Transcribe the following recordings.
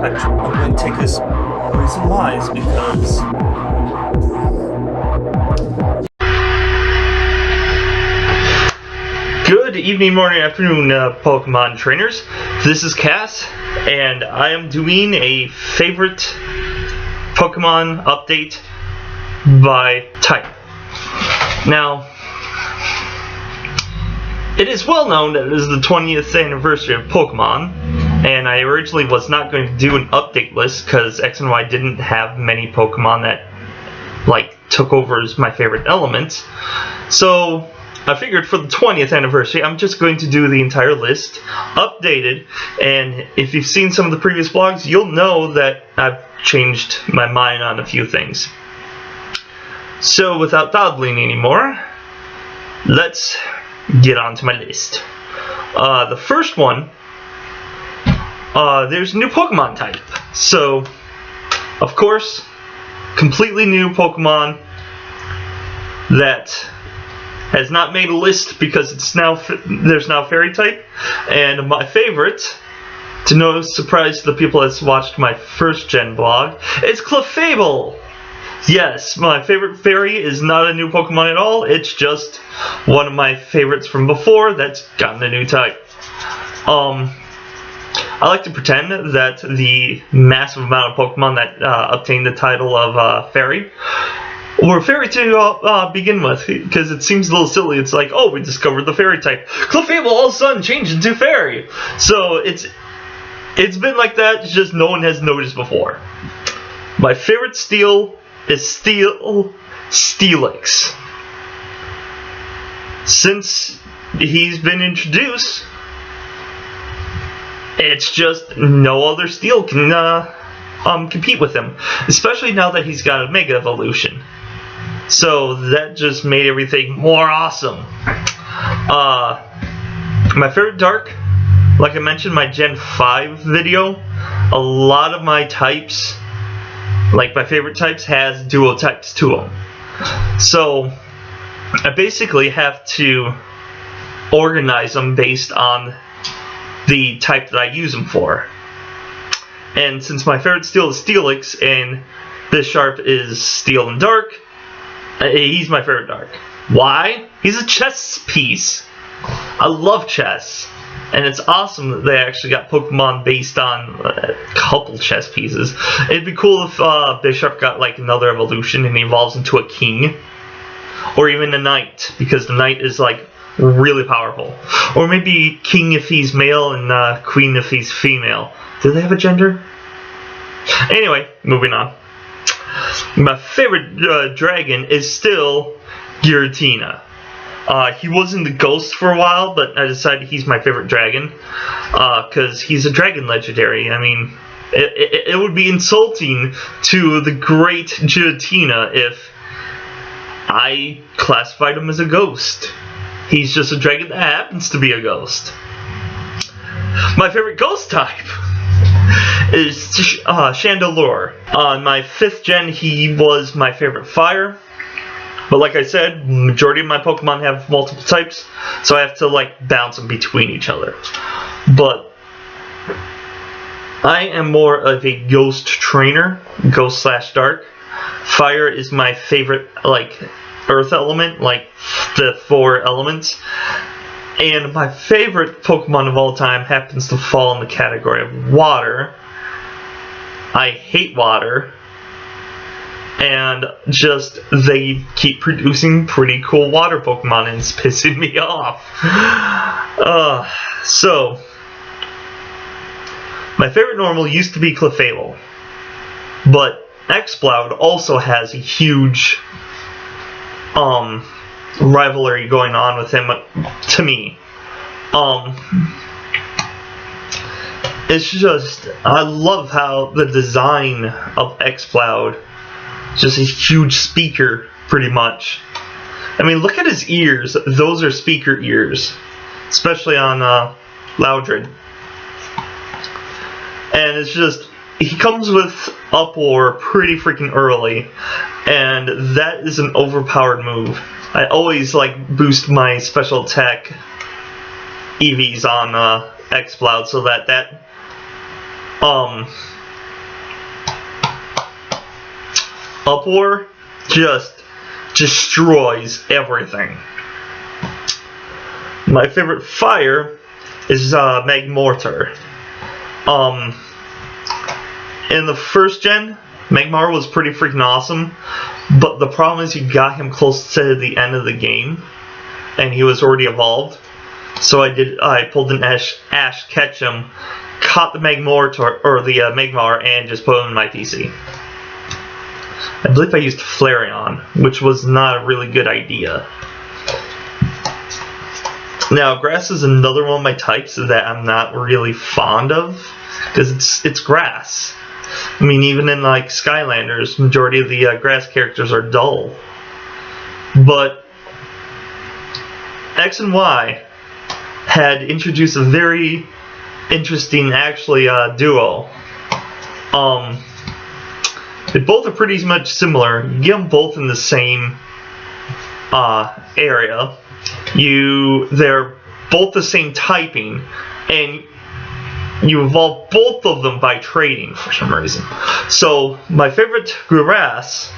spectrum. I'm going to take this. The reason why is because good evening, morning, afternoon, Pokemon trainers. This is Cass, and I am doing a favorite Pokemon update by type. Now, it is well known that it is the 20th anniversary of Pokemon, and I originally was not going to do an update list because X and Y didn't have many Pokemon that took over as my favorite elements. So I figured for the 20th anniversary, I'm just going to do the entire list, updated, and if you've seen some of the previous vlogs, you'll know that I've changed my mind on a few things. So without dawdling anymore, let's get on to my list. The first one, there's a new Pokemon type. So, of course, completely new Pokemon that has not made a list because there's now Fairy type, and my favorite, to no surprise to the people that's watched my first gen vlog, is Clefable. Yes, my favorite fairy is not a new Pokemon at all, it's just one of my favorites from before that's gotten a new type. I like to pretend that the massive amount of Pokemon that obtained the title of fairy were fairy to begin with, because it seems a little silly. It's like, oh, we discovered the fairy type. Clefable all of a sudden changed into fairy. So it's been like that, it's just no one has noticed before. My favorite steel is Steelix. Since he's been introduced, it's just no other steel can compete with him, especially now that he's got a Mega Evolution. So that just made everything more awesome. My favorite Dark, like I mentioned in my Gen 5 video, a lot of my types, like my favorite types, has dual types to them. So I basically have to organize them based on the type that I use them for. And since my favorite steel is Steelix and Bisharp is Steel and Dark, he's my favorite Dark. Why? He's a chess piece. I love chess. And it's awesome that they actually got Pokemon based on a couple chess pieces. It'd be cool if Bisharp got another evolution and he evolves into a king. Or even a knight, because the knight is really powerful. Or maybe king if he's male and queen if he's female. Do they have a gender? Anyway, moving on. My favorite dragon is still Giratina. He was in the Ghost for a while, but I decided he's my favorite dragon because he's a dragon legendary. I mean, it would be insulting to the great Giratina if I classified him as a ghost. He's just a dragon that happens to be a ghost. My favorite ghost type is Chandelure. On my 5th gen, he was my favorite fire. But like I said, majority of my Pokemon have multiple types, so I have to bounce them between each other. But I am more of a ghost trainer, ghost/dark. Fire is my favorite earth element, the 4 elements. And my favorite Pokemon of all time happens to fall in the category of water. I hate water. And just, they keep producing pretty cool water Pokemon and it's pissing me off. So, my favorite normal used to be Clefable. But Exploud also has a huge rivalry going on with him, to me. It's just, I love how the design of Exploud, just a huge speaker, pretty much. I mean, look at his ears. Those are speaker ears, especially on Loudred. And it's just, he comes with Uproar pretty freaking early, and that is an overpowered move. I always boost my special attack EVs on Exploud so that Uproar just destroys everything. My favorite fire is Magmortar. In the first gen, Magmar was pretty freaking awesome, but the problem is you got him close to the end of the game, and he was already evolved. So I pulled an Ash Ketchum, caught the Magmortar or the Magmar, and just put him in my PC. I believe I used Flareon, which was not a really good idea. Now, grass is another one of my types that I'm not really fond of, because it's grass. I mean, even in like Skylanders, majority of the grass characters are dull. But X and Y had introduced a very interesting, actually, duo. They both are pretty much similar. You get them both in the same area. They're both the same typing, and you evolve both of them by trading for some reason. So my favorite grass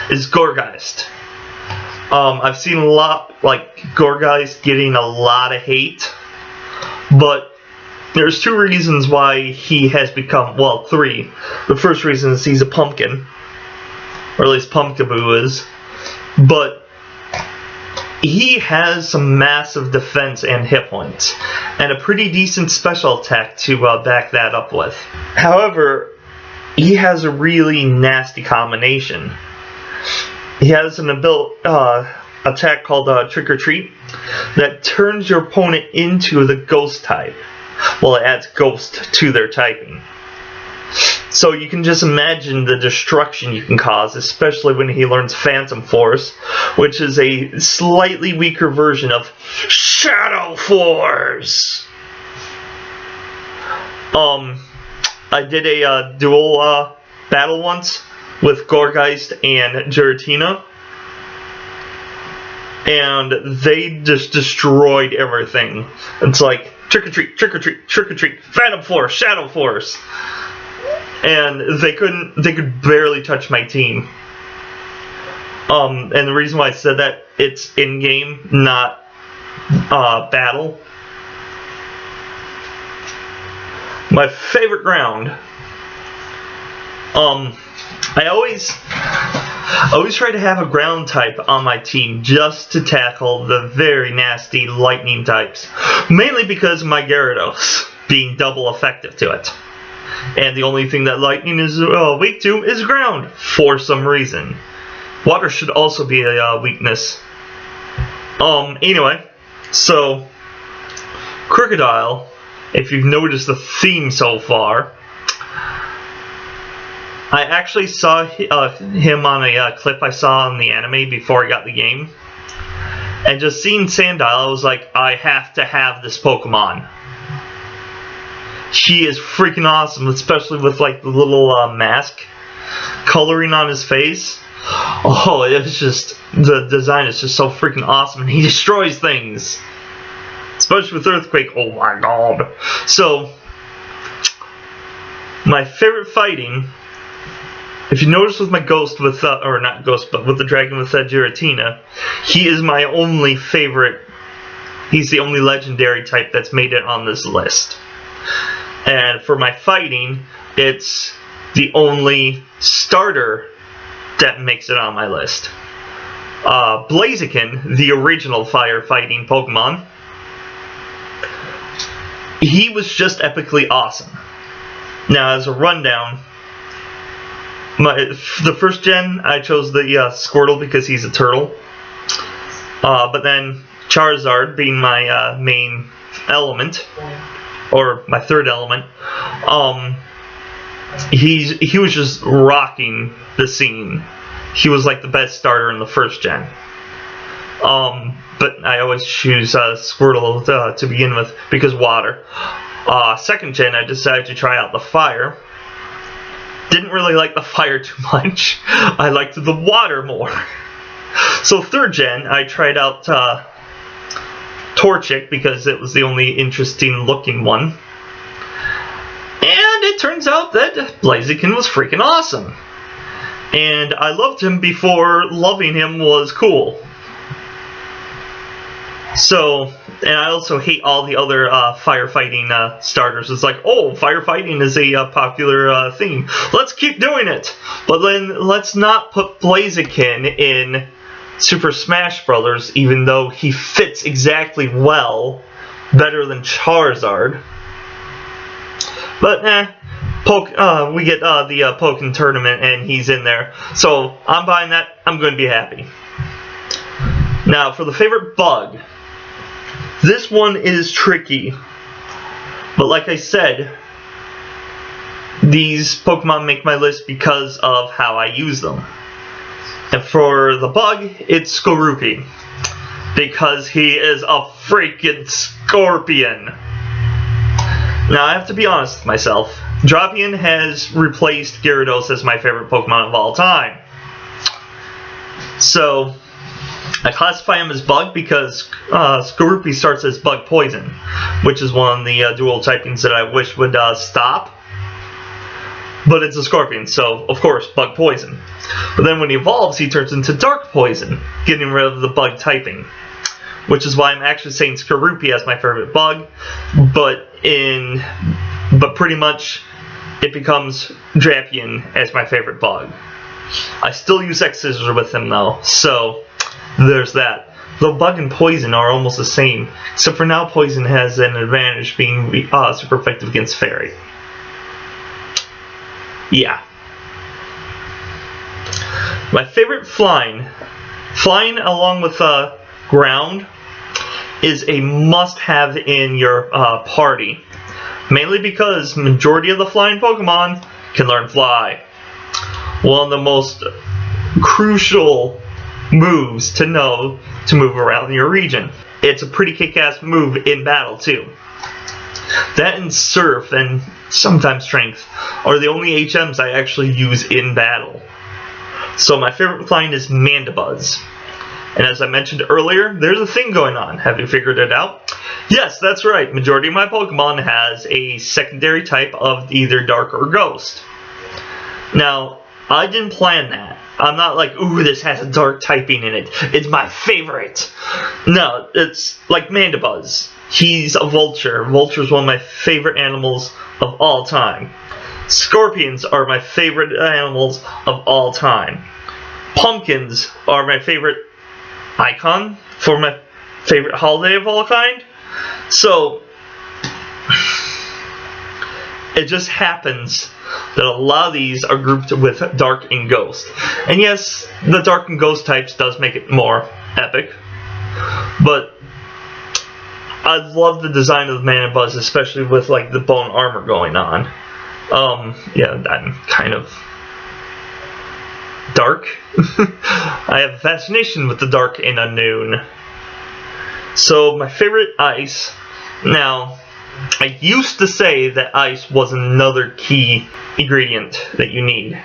is Gourgeist. I've seen a lot, like, Gourgeist getting a lot of hate, but there's two reasons why he has become, well, three. The first reason is he's a pumpkin, or at least Pumpkaboo is, but he has some massive defense and hit points, and a pretty decent special attack to back that up with. However, he has a really nasty combination. He has an attack called Trick or Treat that turns your opponent into the ghost type. Well, it adds ghost to their typing. So you can just imagine the destruction you can cause, especially when he learns Phantom Force, which is a slightly weaker version of Shadow Force. I did a dual battle once with Gourgeist and Giratina, and they just destroyed everything. It's like Trick or Treat, Trick or Treat, Trick or Treat, Phantom Force, Shadow Force. And they could barely touch my team. And the reason why I said that, it's in-game, not battle. My favorite ground. I always try to have a ground type on my team just to tackle the very nasty lightning types. Mainly because of my Gyarados being double effective to it. And the only thing that lightning is weak to is ground, for some reason. Water should also be a weakness. Anyway, so Krookodile, if you've noticed the theme so far, I actually saw him on a clip I saw in the anime before I got the game. And just seeing Sandile, I was like, I have to have this Pokemon. He is freaking awesome, especially with like the little mask coloring on his face. Oh, it's just, the design is just so freaking awesome, and he destroys things. Especially with Earthquake, oh my god. So, my favorite fighting, if you notice with my Ghost with, or not Ghost, but with the Dragon with Giratina, he is my only favorite, he's the only legendary type that's made it on this list. And for my fighting, it's the only starter that makes it on my list. Blaziken, the original firefighting Pokemon, he was just epically awesome. Now, as a rundown, the first gen, I chose the Squirtle because he's a turtle. But then Charizard being my main element, or my third element, he was just rocking the scene. He was like the best starter in the first gen. But I always choose Squirtle to begin with because water. Second gen, I decided to try out the fire. Didn't really like the fire too much. I liked the water more. So third gen, I tried out Torchic because it was the only interesting looking one. And it turns out that Blaziken was freaking awesome. And I loved him before loving him was cool. So, and I also hate all the other firefighting starters. It's like, oh, firefighting is a popular theme. Let's keep doing it. But then let's not put Blaziken in Super Smash Bros., even though he fits exactly well, better than Charizard. But we get the Pokken tournament and he's in there. So I'm buying that. I'm going to be happy. Now for the favorite bug. This one is tricky. But like I said, these Pokemon make my list because of how I use them. And for the bug, it's Skorupi. Because he is a freaking scorpion. Now, I have to be honest with myself. Drapion has replaced Gyarados as my favorite Pokemon of all time. So, I classify him as Bug because Skorupi starts as Bug Poison, which is one of the dual typings that I wish would stop. But it's a Scorpion, so of course, Bug Poison. But then when he evolves, he turns into Dark Poison, getting rid of the Bug typing. Which is why I'm actually saying Skorupi as my favorite bug, but pretty much it becomes Drapion as my favorite bug. I still use X-Scissors with him though, so there's that. Though Bug and Poison are almost the same, except for now Poison has an advantage being super effective against Fairy. Yeah. My favorite flying along with ground, is a must-have in your party. Mainly because majority of the flying Pokemon can learn Fly. One of the most crucial moves to know to move around your region. It's a pretty kick-ass move in battle too. That and Surf and sometimes Strength are the only HMs I actually use in battle. So my favorite flying is Mandibuzz. And as I mentioned earlier, there's a thing going on. Have you figured it out? Yes, that's right. Majority of my Pokemon has a secondary type of either Dark or Ghost. Now, I didn't plan that. I'm not like, ooh, this has a Dark typing in it. It's my favorite. No, it's like Mandibuzz. He's a vulture. Vulture's one of my favorite animals of all time. Scorpions are my favorite animals of all time. Pumpkins are my favorite icon for my favorite holiday of all kind. So it just happens that a lot of these are grouped with Dark and Ghost. And yes, the Dark and Ghost types does make it more epic. But I love the design of the Mandibuzz, especially with like the bone armor going on. Yeah, I'm kind of dark. I have a fascination with the dark and unknown. So my favorite ice. Now, I used to say that ice was another key ingredient that you need,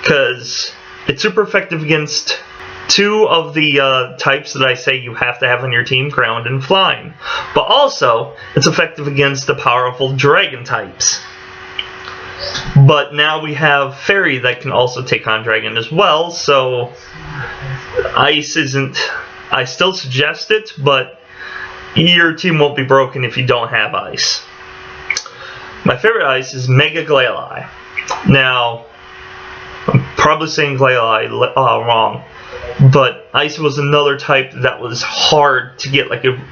because it's super effective against two of the types that I say you have to have on your team, ground and flying. But also, it's effective against the powerful dragon types. But now we have Fairy that can also take on Dragon as well, so Ice isn't... I still suggest it, but your team won't be broken if you don't have Ice. My favorite Ice is Mega Glalie. Now, I'm probably saying Glalie wrong, but Ice was another type that was hard to get like a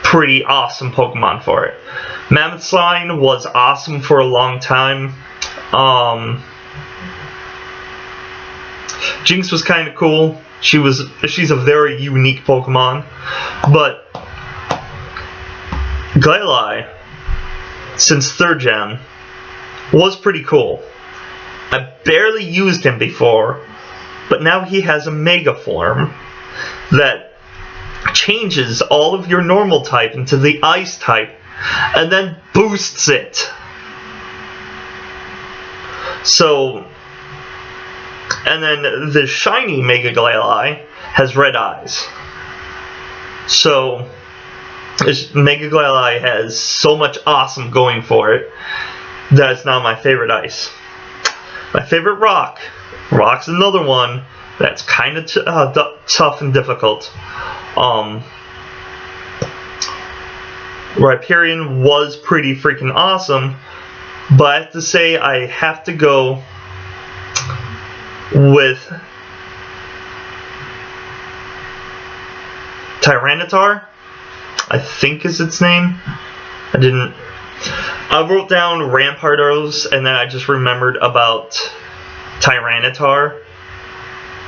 pretty awesome Pokemon for it. Mammothsline was awesome for a long time. Jinx was kind of cool. She's a very unique Pokemon, but Glalie, since 3rd gen, was pretty cool. I barely used him before, but now he has a Mega form that changes all of your normal type into the Ice type, and then boosts it. So, and then the shiny Mega Glalie has red eyes. So, Mega Glalie has so much awesome going for it that it's now my favorite ice. My favorite rock Rock's another one that's kind of tough and difficult. Rhyperion was pretty freaking awesome, but I have to say I have to go with Tyranitar, I think is its name. I wrote down Rampardos and then I just remembered about Tyranitar.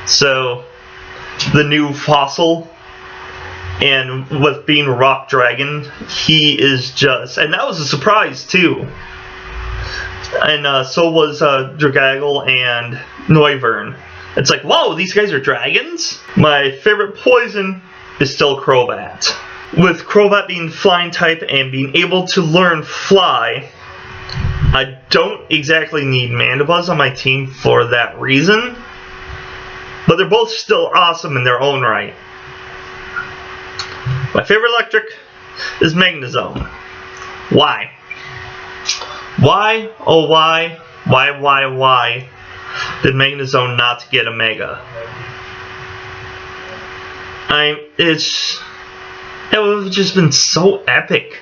So the new fossil, and with being Rock Dragon, he is just, and that was a surprise too. And so was Dragaggle and Noivern. It's like, whoa, these guys are dragons? My favorite poison is still Crobat. With Crobat being flying type and being able to learn fly, I don't exactly need Mandibuzz on my team for that reason. But they're both still awesome in their own right. My favorite electric is Magnezone. Why? Why, oh why did Magnezone not get a Mega? It would have just been so epic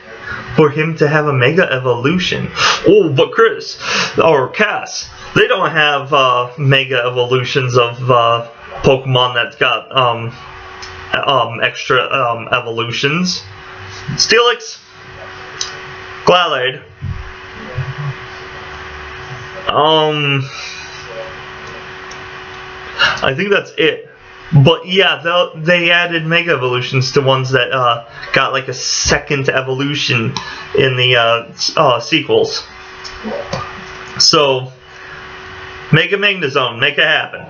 for him to have a Mega Evolution. Oh, but Chris, or Cass, they don't have Mega Evolutions of Pokemon that's got extra evolutions. Steelix, Glalie. I think that's it. But yeah, they added Mega Evolutions to ones that got like a second evolution in the sequels. So, Mega Magnezone, make it happen.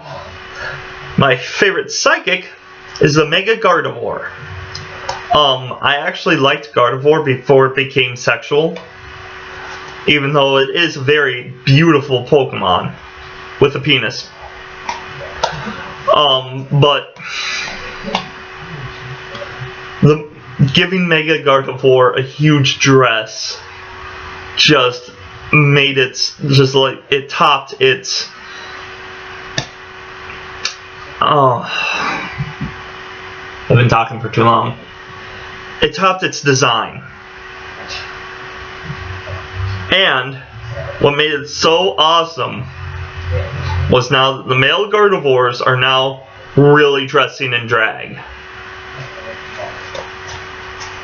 My favorite Psychic is the Mega Gardevoir. I actually liked Gardevoir before it became sexual, even though it is a very beautiful Pokemon with a penis. But giving Mega Gardevoir a huge dress just made it it topped its I've been talking for too long. It topped its design. And what made it so awesome was now that the male Gardevoirs are now really dressing in drag.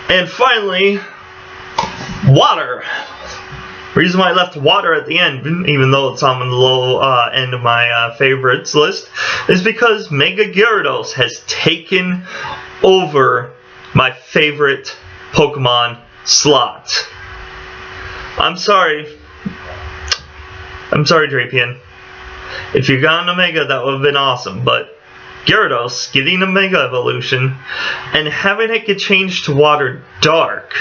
And finally, water. The reason why I left water at the end, even though it's on the low end of my favorites list, is because Mega Gyarados has taken over my favorite Pokemon slot. I'm sorry, Drapion. If you got an Omega, that would have been awesome, but Gyarados getting a Mega Evolution and having it get changed to Water Dark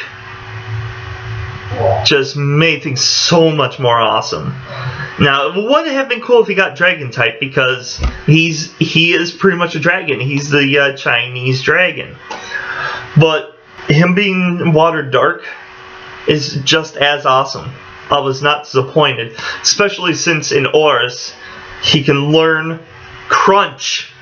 just made things so much more awesome. Now, it would have been cool if he got Dragon type, because he is pretty much a dragon. He's the Chinese dragon. But him being Water Dark is just as awesome. I was not disappointed, especially since in Oris he can learn Crunch,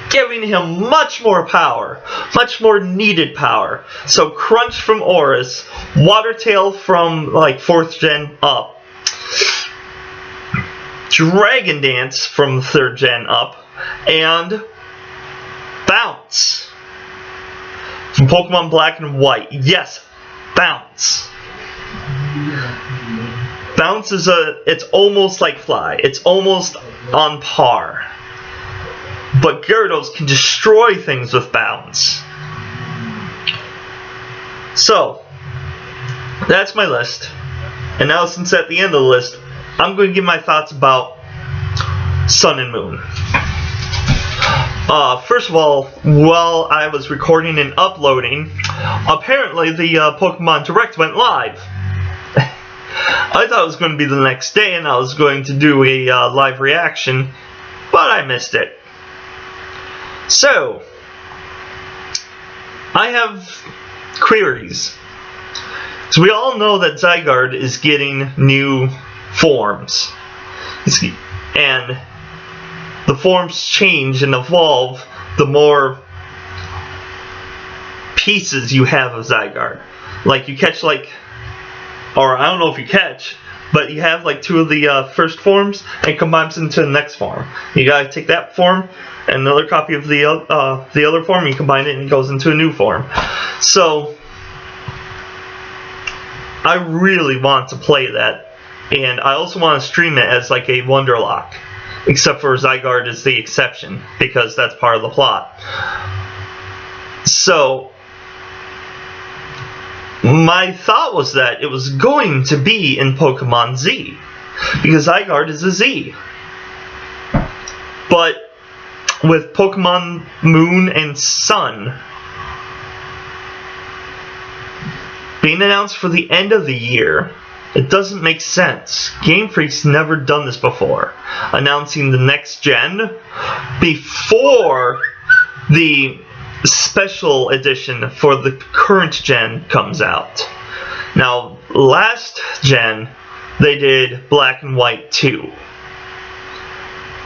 giving him much more power, much more needed power. So Crunch from Oris, Water Tail from like 4th gen up, Dragon Dance from 3rd gen up, and Bounce from Pokemon Black and White. Yes, Bounce. Bounce is it's almost like Fly. It's almost on par. But Gyarados can destroy things with Bounce. So, that's my list. And now, since at the end of the list, I'm going to give my thoughts about Sun and Moon. First of all, while I was recording and uploading, apparently the Pokemon Direct went live. I thought it was going to be the next day and I was going to do a live reaction, but I missed it. So, I have queries. So we all know that Zygarde is getting new forms. and the forms change and evolve the more pieces you have of Zygarde. Like you catch or I don't know if you catch, but you have like 2 of the first forms and combines into the next form. You gotta take that form and another copy of the other form, you combine it and it goes into a new form. So I really want to play that, and I also want to stream it as like a Wonderlock, except for Zygarde is the exception because that's part of the plot. So my thought was that it was going to be in Pokemon Z, because Zygarde is a Z. But with Pokemon Moon and Sun being announced for the end of the year, it doesn't make sense. Game Freak's never done this before, announcing the next gen before the special edition for the current gen comes out. Now, last gen, they did Black and White 2,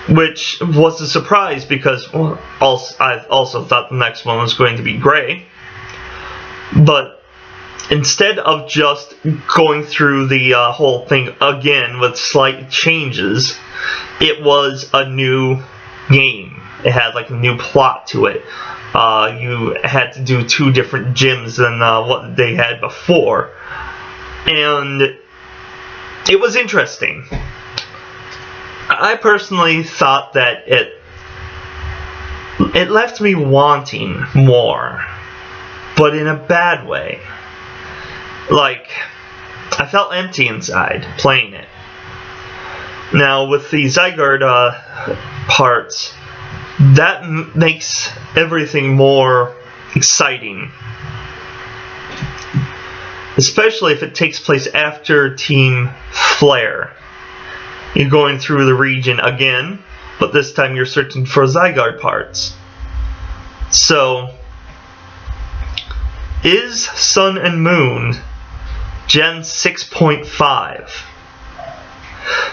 which was a surprise because I also thought the next one was going to be gray. But instead of just going through the whole thing again with slight changes, it was a new game. It had like a new plot to it. You had to do 2 different gyms than what they had before, and it was interesting. I personally thought that it left me wanting more, but in a bad way. Like, I felt empty inside playing it. Now, with the Zygarde parts, that makes everything more exciting. Especially if it takes place after Team Flare. You're going through the region again, but this time you're searching for Zygarde parts. So, is Sun and Moon Gen 6.5?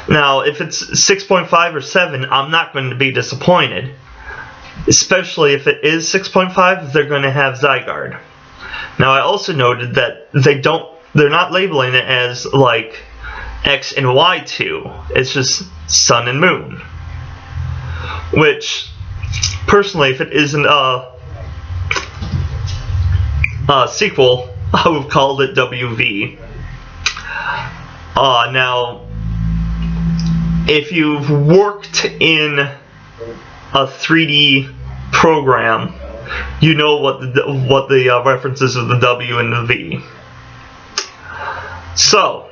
Now, if it's 6.5 or 7, I'm not going to be disappointed. Especially if it is 6.5, they're going to have Zygarde. Now, I also noted that they're not labeling it as like X and Y2. It's just Sun and Moon. Which, personally, if it isn't a sequel, I would have called it WV. Now, if you've worked in a 3D program, you know what the references of the W and the V. So,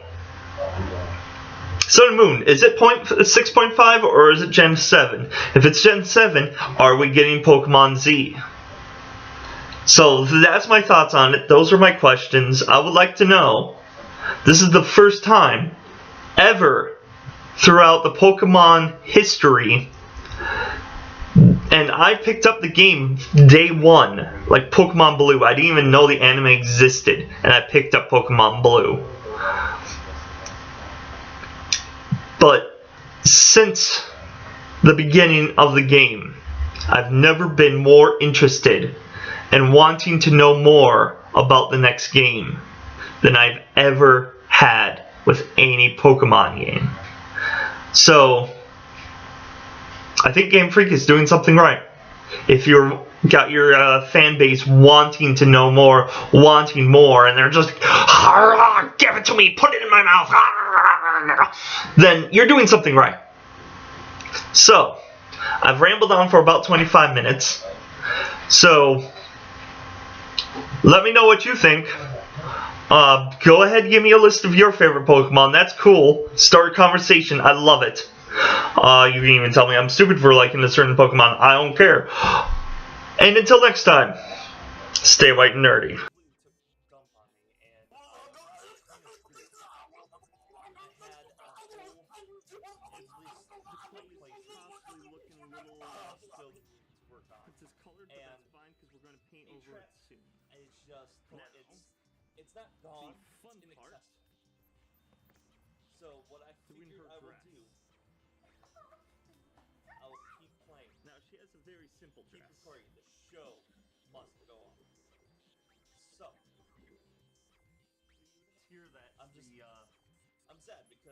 Sun and Moon, is it 6.5 or is it Gen 7? If it's Gen 7, are we getting Pokemon Z? So that's my thoughts on it. Those are my questions. I would like to know. This is the first time ever throughout the Pokemon history, and I picked up the game day 1, like Pokemon Blue. I didn't even know the anime existed, and I picked up Pokemon Blue. But since the beginning of the game, I've never been more interested in wanting to know more about the next game than I've ever had with any Pokemon game. So, I think Game Freak is doing something right. If you've got your fan base wanting to know more, wanting more, and they're just, give it to me, put it in my mouth, then you're doing something right. So, I've rambled on for about 25 minutes. So, let me know what you think. Go ahead and give me a list of your favorite Pokemon. That's cool. Start a conversation. I love it. You can even tell me I'm stupid for liking a certain Pokemon. I don't care. And until next time, stay white and nerdy. It's not gone. The fun part. So what I figured I will do simple keep dress. recording. The show must go on. So, Hear that? I'm sad because